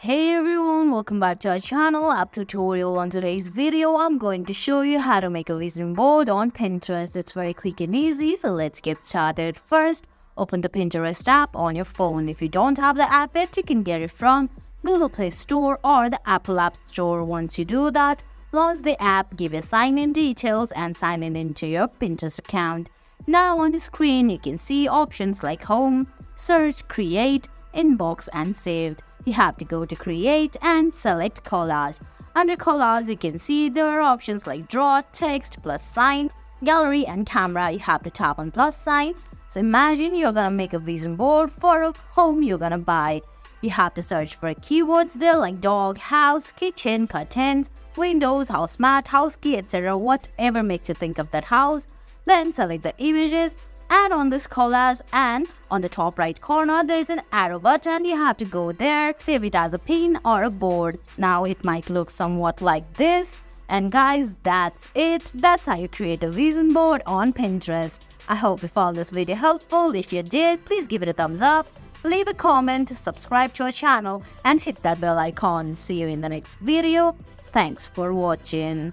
Hey everyone, welcome back to our channel. App tutorial. On today's video, I'm going to show you how to make a vision board on Pinterest. It's very quick and easy, so let's get started. First, open the Pinterest app on your phone. If you don't have the app yet, you can get it from Google Play Store or the Apple App Store. Once you do that, launch the app, give your sign-in details and sign in into your Pinterest account. Now on the screen, you can see options like Home, Search, Create, Inbox and Saved. You have to go to Create and select Collage. Under Collage, you can see there are options like Draw, Text, Plus Sign, Gallery and Camera. You have to tap on plus sign. So imagine you're gonna make a vision board for a home you're gonna buy. You have to search for keywords there like dog, house, kitchen, curtains, windows, house mat, house key, etc. Whatever makes you think of that house. Then select the images, add on this collage, and on the top right corner there is an arrow button. You have to go there, save it as a pin or a board. Now it might look somewhat like this. And guys, that's it. That's how you create a vision board on Pinterest. I hope you found this video helpful. If you did, please give it a thumbs up, leave a comment, subscribe to our channel and hit that bell icon. See you in the next video. Thanks for watching.